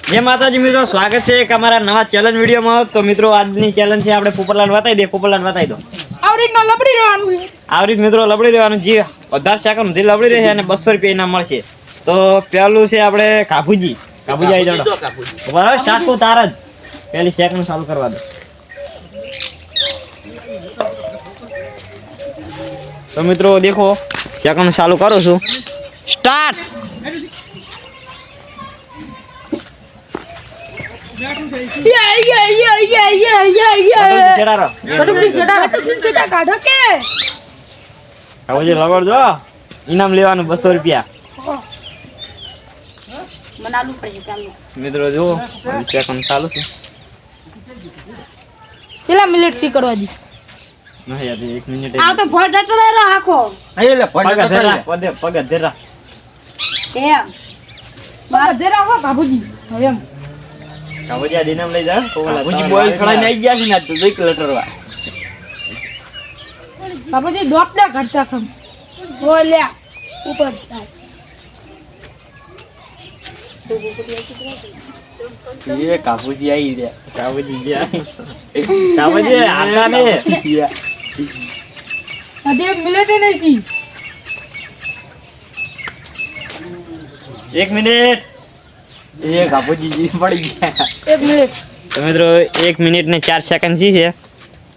જય માતાજી મિત્રો, સ્વાગત છે એક અમારા નવા ચેલેન્જ વિડીયોમાં. તો મિત્રો આજની ચેલેન્જ છે આપણે પોપટલાલ બતાવી દે. પોપટલાલ બતાવી દો. આવી રીતના લબડી રહેવાનું છે. આવી રીત મિત્રો લબડી રહેવાનું. જે વધારે સેકન્ડ સુધી લબડી રહે અને 200 રૂપિયા ઇનામ મળશે. તો પહેલું છે આપણે કાબુજી. કાબુજી આવી જાઓ. બરાબર સ્ટાર્ટ કો તાર જ પહેલી સેકન્ડ ચાલુ કરવા દો. તો મિત્રો દેખો સેકન્ડ ચાલુ કરું છું. સ્ટાર્ટ. ઇનામ લેવાનું 200 રૂપિયા. મિત્રો જો સેકન્ડ ચાલુ છે. કેટલા મિનિટ સી કરવા દી? નહીં યાર 1 મિનિટ. આ તો ફોટ ડટો રાખો. એટલે પગ ધેરા પગ ધેરા. કેમ? પગ ધેરા હો કાબુજી. એમ. કાબુજી આ ઇનામ લઈ જા. કાબુજી બોલ ખડાઈને આવી ગયા છે ને તો 2 કિલોમીટર. કાબુજી દોટ દે ઘટતા ખમ. બોલ્યા ઉપર એ કાબુજી આવી રહ્યા. કાબુજી ગયા. કાબુજી આના ને અડે મિનિટ નહીં. 1 મિનિટ. એ કાબુજી જી પડી ગયા. 1 મિનિટ. તો મિત્રો 1 મિનિટ ને 4 સેકન્ડ છે.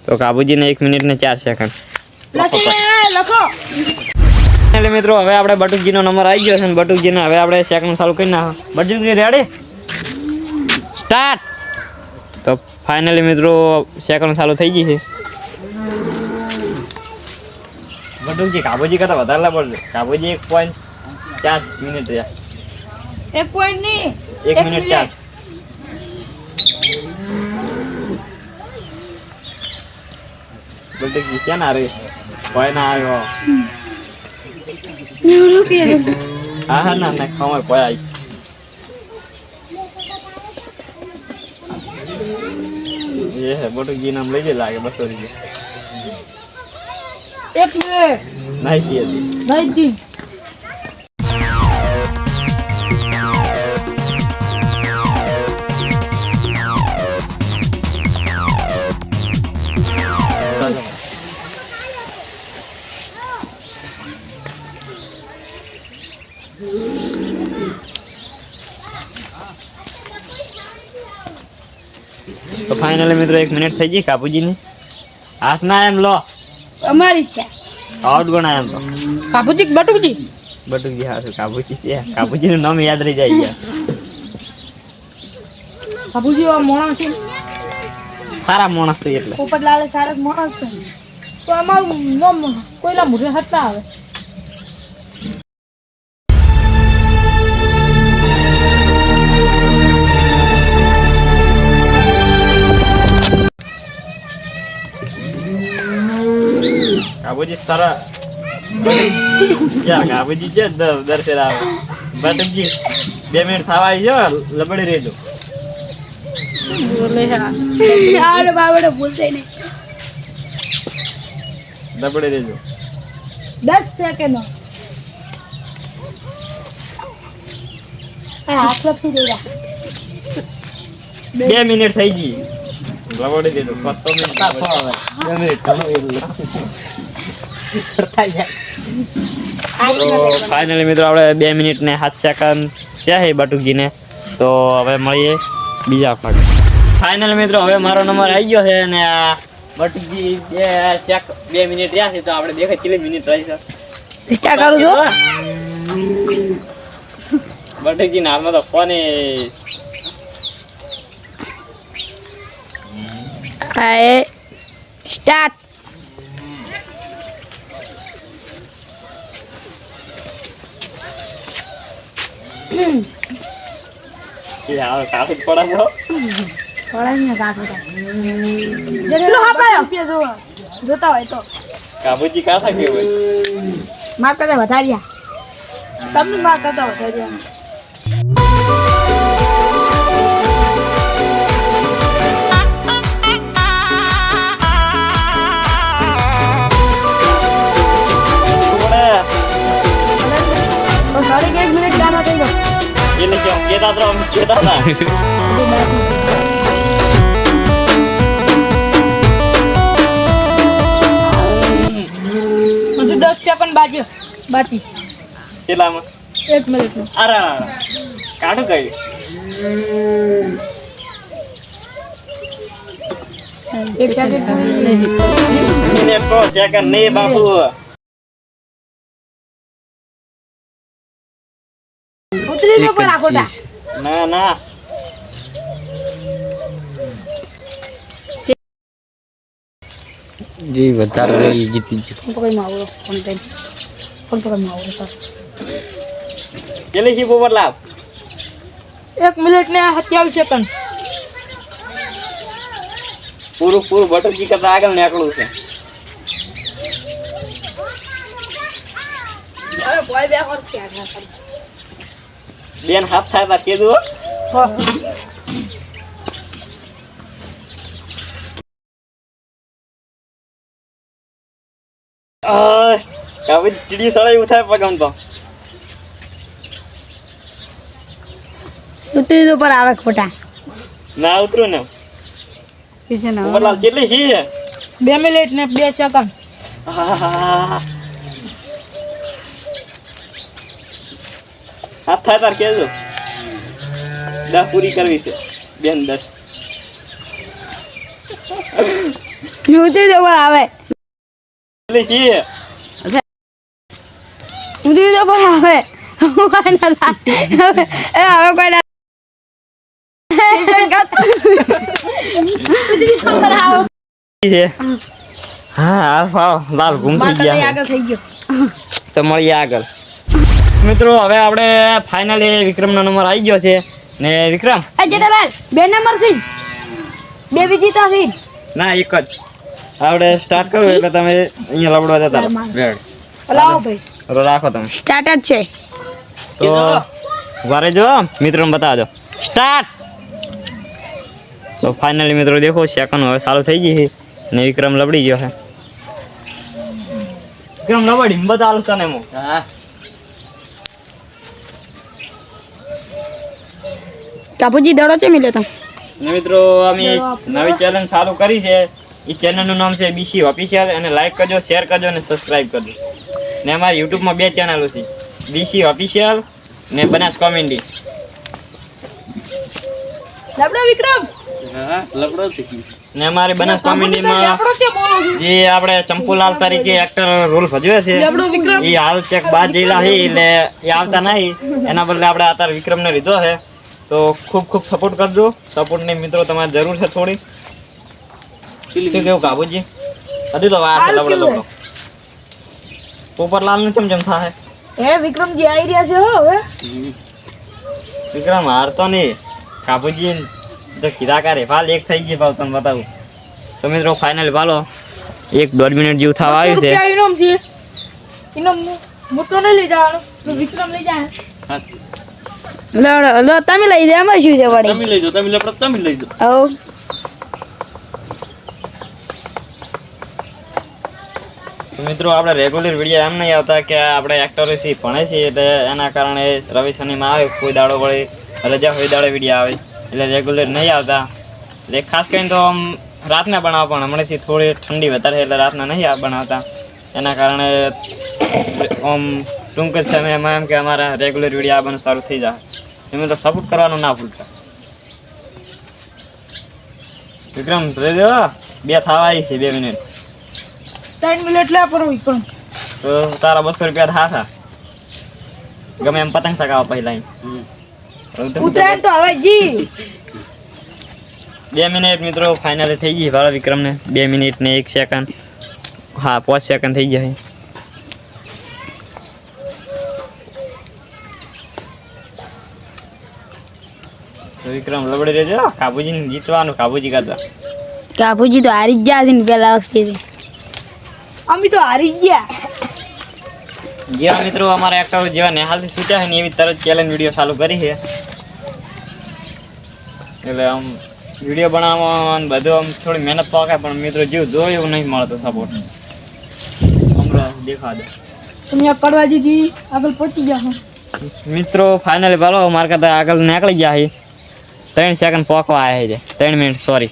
તો કાબુજી ને 1 મિનિટ ને 4 સેકન્ડ લખો. એટલે મિત્રો હવે આપણે બટુકજી નો નંબર આવી ગયો છે. બટુકજી ને હવે આપણે સેકન્ડ ચાલુ કરી નાખો. બટુકજી રેડી? સ્ટાર્ટ. તો ફાઇનલી મિત્રો સેકન્ડ ચાલુ થઈ ગઈ છે. બટુકજી કાબુજી કરતા વધારે લાગે. કાબુજી 1.4 મિનિટ રહ્યા. 1 પોઈન્ટ ની 1 મિનિટ 4. બટુકજી ક્યાં ના રે? કોઈ ના આવ્યો. હા હા ના ના ખમર કોઈ આવી. એ હે બટુકજી નામ લઈ લાગે 200 રૂપિયા. 1 મિનિટ નાઈ છે નહીં દી. તો ફાઇનલી મિત્રો 1 મિનિટ થઈ ગઈ. કાબુજીની હાથ ના એમ લો. અમારી ઈચ્છા. આઉટ ગણા એમ તો. કાબુજી બટુકજી. બટુકજી હા કાબુજી છે. કાબુજી નું નામ યાદ રહી જાય યાર. કાબુજી આ મોણા છે. સારા માણસ છે એટલે. પોપટલાલ સારા મોણા છે. તો અમારું નામ કોઈલા મોઢે હટતા આવે. કાબુજી સારા. યાર કાબુજી છે દર ફેર આવે. બટુકજી 2 મિનિટ થવા આવી છે. લબડી રહેજો. બોલે યાર બાબડે બોલતે નહીં. લબડી રહેજો. 10 સેકન્ડ. આ હાથ લપસી દેલા. 2 મિનિટ થઈ ગઈ. લબડી દેજો. 5 મિનિટ આવે. 2 મિનિટ ફાઇનલી મિત્રો આપણે 2 મિનિટ ને 7 સેકન્ડ છે બટુકજી ને. તો હવે મળીએ બીજા ભાગ. ફાઇનલી મિત્રો હવે મારો નંબર આવી ગયો છે અને આ બટુકજી 2 મિનિટ રહ્યા છે. તો આપણે દેખાય કેટલી મિનિટ રહી છે. ક્યાં કરું છો? બટુકજી ના હાલમાં તો ફોન હાય સ્ટાર્ટ. કાફી પડાવો. થોડા કાઢો. જેટલો હપાયો જોતા હોય તો કાબુજી કાસા કેવું માર કરતા વધાર્યા. તમને માર કરતા વધાર્યા. એટલે કેમ કેતા તો આમ કહેતા હતા. હજુ 10 સેકન્ડ બાકી કેટલામાં? 1 મિનિટનું. અરે કાઢું કઈ 1 સેકન્ડ મિનિટ તો સેકન્ડ નહીં બાપુ. ઉતરી તો પર આખોટા ના ના જી વધારે રહી જીતી ગયો. પકડી માં આવો ફોન ટાઈમ ફોન પકડી માં આવો કેટલી શીપ ઉપર લાવ? 1 મિનિટ ને 27 સેકન્ડ. પૂરું બટુકી કરતા આગળ નીકળવું છે. હવે બોય બે કર કે બેન હાથ થાય તા કીધું હો. કાબુ ચીડી સળાઈ ઉઠાય પગમ તો. ઉતરી તો પર આવે ખોટા ના ઉતરું ને પીછે ના ઉપરલાલ કેટલી સી છે? 2 મિનિટ ને 2 સેકન્ડ. હાથ થાય તાર કેજો 10 પૂરી કરવી છે બેન 10. ઉતરી તો પર આવે કેટલી સી છે? ઉતરી તો પર આવે હવે કોઈ ના છે હા લાલ ગુમ થઈ ગયા આગળ થઈ ગયો. તો મળીએ આગળ. મિત્રો હવે આપણે ફાઇનલી વિક્રમનો નંબર આવી ગયો છે ને વિક્રમ જેઠાલાલ 2 નંબર છે 2 વિજેતા છે. ના એક જ આપણે સ્ટાર્ટ કરું એટલે તમે અહીંયા લબડવા જતા રહો. રેડ લાવો ભાઈ તો રાખો તમે સ્ટાર્ટ જ છે. તો વારે જો મિત્રોને બતાવજો સ્ટાર્ટ. તો ફાઇનલી મિત્રો દેખો સેકન્ડ હવે ચાલુ થઈ ગઈ છે ને વિક્રમ લબડી ગયો છે. વિક્રમ લબડી બતાવું તને હું. હા કાપુજી દડો છે મિલ્યો તો ને મિત્રો અમે નવી ચેનલ ચાલુ કરી છે. એ ચેનલનું નામ છે બીસી ઓફિશિયલ અને લાઈક કરજો શેર કરજો અને સબસ્ક્રાઇબ કરજો. ને અમારી યુટ્યુબમાં 2 ચેનલો છે બીસી ઓફિશિયલ ને બનાસ કોમેડી. લબડો વિક્રમ હા લબડો થઈ ને અમારી બનાસ કોમેડીમાં લબડો છે બોલો જે આપણે ચંપુલાલ તરીકે એક્ટર રોલ ભજવે છે લબડો વિક્રમ એ હાલ ચેક બાદ જેલા છે એટલે એ આવતા નહીં. એના બદલે આપણે અત્યારે વિક્રમને લીધો છે. તો ખૂબ સપોર્ટ કરજો. સપોર્ટની મિત્રો તમારે જરૂર છે થોડી. શું કેવું કાબુજી? હજી તો વાર છે લબડો. પોપરલાલ નું કેમ થાય? હે વિક્રમજી આવી રહ્યા છે હો હવે. વિક્રમ હારતો નહીં. કાબુજી તો કીધા કરે ભાલ એક થઈ ગઈ ભાવ તમને બતાવું. તો મિત્રો ફાઇનલ ભાલો 1-1.5 મિનિટ જેવું થવા આવ્યું છે. ઇનામ છે ઇનામ મોટો નહીં લઈ જવાનો તો વિક્રમ લઈ જાય. લો તમે લઈ દે એમાં શું છે વળી તમે લઈ જાઓ તમે લબડો તમે લઈ જાઓ. આવો તો મિત્રો આપણે રેગ્યુલર વિડીયો એમ નહીં આવતા કે આપણે એક્ટરેસી ભણે છીએ એટલે એના કારણે રવિ શનિમાં આવે કોઈ દાડો વળી રજા હોય દાડે વિડીયો આવે એટલે રેગ્યુલર નહીં આવતા. એટલે ખાસ કરીને તો આમ રાતના બનાવો પણ હમણાંથી થોડી ઠંડી વધારે છે એટલે રાતના નહીં બનાવતા. એના કારણે આમ ટૂંક જ સમયમાં એમ કે અમારા રેગ્યુલર વિડીયો આવવાનું સારું થઈ જાય. એમાં તો સપોર્ટ કરવાનું ના ભૂલતા. વિક્રમ રેજો 2 થવા આવી છે 2 મિનિટ. 3 મિનિટ લે પર વિક્રમ તો તારા 200 રૂપિયા થાતા ગમે એમ પતંગ ચગાવો પહેલા ઉતરાયણ તો હવે જી 2 મિનિટ મિત્રો ફાઇનલ થઈ ગઈ વાળા વિક્રમને 2 મિનિટ ને 1 સેકન્ડ હા 5 સેકન્ડ થઈ ગયા છે. તો વિક્રમ લબડી રહેજો. કાબુજીને જીતવાનું કાબુજી કરતા. કાપુજી તો હારી જ ગયા છે ને પેલા વખતે અમે તો હારી ગયા. જેવા મિત્રો અમારા એક્ટર જેવા નેહાલથી છૂટ્યા છે ને એવી તરત ચેલેન્જ વિડીયો ચાલુ કરી છે. એટલે આમ વિડીયો બનાવવામાં બધું આમ થોડી મહેનત પાકે પણ મિત્રો જીવ જોયો એવું નહીં મળતો સપોર્ટ. હમણાં દેખા દે તમે કરવા દીધી આગળ પહોંચી ગયા મિત્રો ફાઇનલી ભાલો મારા કરતા આગળ નીકળી ગયા છે 3 સેકન્ડ પોકવા આવ્યા છે 3 મિનિટ સોરી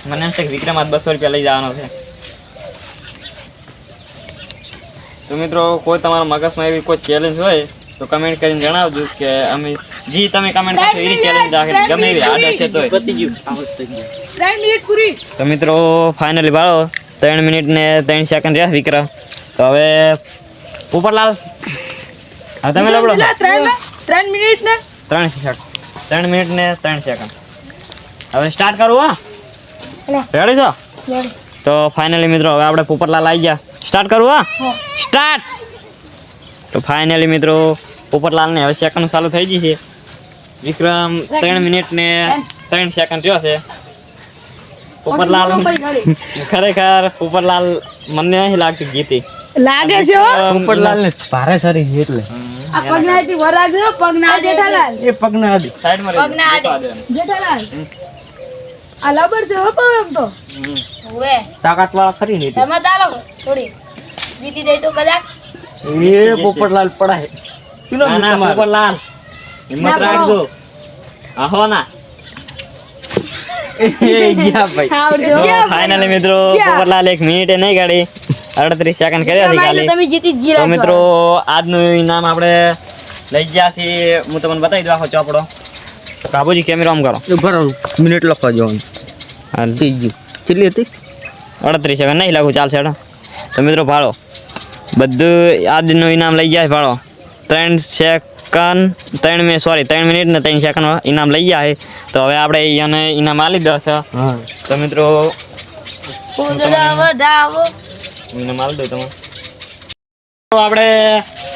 મને એમ છે કે વિક્રમ આજ 200 રૂપિયા લઈ જવાનો છે તો મિત્રો કોઈ તમારા મગજમાં એવી કોઈ ચેલેન્જ હોય તો કમેન્ટ કરીને જણાવજો કે અમે જી તમે કમેન્ટ કરશો એવી ચેલેન્જ રાખે ગમે એવી આડે છે તો પતી ગયું આવત થઈ ગયું 3 મિનિટ પૂરી. તો મિત્રો ફાઇનલી ભાળો 3 મિનિટ ને 3 સેકન્ડ રહ્યા વિક્રમ તો હવે પોપટલાલ હવે તમે લબડો 3 મિનિટ ને 3 સેકન્ડ 3 મિનિટ ને 3 સેકન્ડ હવે સ્ટાર્ટ કરું હા રેડી છો તો ફાઇનલી મિત્રો હવે આપણે પોપટલાલ આવી ગયા સ્ટાર્ટ કરું હા સ્ટાર્ટ તો ફાઇનલી મિત્રો પોપટલાલને હવે સેકન્ડ ચાલુ થઈ ગઈ છે વિક્રમ 3 મિનિટ ને 3 સેકન્ડ થયો છે પોપટલાલ ખરેખર પોપટલાલ મને નહીં લાગતું જીતી લાગે છે હો. પોપટલાલ ને ભારે સરી એટલે આ પગનાથી વરાગ્યો પગના જેઠાલાલ એ પગના આડી સાઈડ માં પગના આડે. જેઠાલાલ આ લબર છે હો પાવ એમ તો હવે તાકાત વાળા ખરી ને તમે ચાલો થોડી જીતી જાય તો કદાચ એ પોપટલાલ પડાય કિલો ના ના પોપટલાલ હિંમત રાખજો આહો ના એ ગયા ભાઈ આવડજો ફાઇનલી મિત્રો પોપટલાલ 1 મિનિટે નહીં ગાડી 38 સેકન્ડ કર્યા છે ખાલી તમે જીતી જ તો મિત્રો આજનું ઇનામ આપણે લઈ ગયા છીએ હું તમને બતાવી દઉં આખો ચોપડો બાબુજી કેમેરો આમ કરો એ ભરો મિનિટ લખવા જવાનું હાલ. થઈ ગયું કેટલી હતી 38 સેકન્ડ નહીં લાગુ ચાલશે હેડો તો મિત્રો ભાડો બધું આજનું ઇનામ લઈ ગયા છે ભાડો 3 સેકન્ડ 3 મિનિટ ને 3 સેકન્ડ ઇનામ લઈ ગયા છે તો હવે આપણે એને ઇનામ આલી દશે હા તો મિત્રો વધાવો ઇનામ આલી દઉં તમે તો આપણે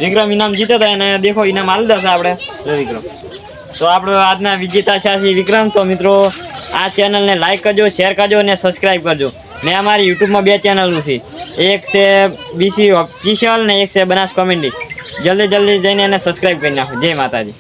વિક્રમ ઇનામ જીત્યો હતો અને દેખો ઇનામ આલી દશે આપણે જો વિક્રમ તો આપણો આજના વિજેતા છે વિક્રમ તો મિત્રો આ ચેનલને લાઈક કરજો શેર કરજો અને સબસ્ક્રાઈબ કરજો ને અમારી યુટ્યુબમાં 2 ચેનલો છે એક છે બીસી ઓફિશિયલ ને એક છે બનાસ કોમેડી જલ્દી જઈને એને સબસ્ક્રાઈબ કરી નાખો જય માતાજી.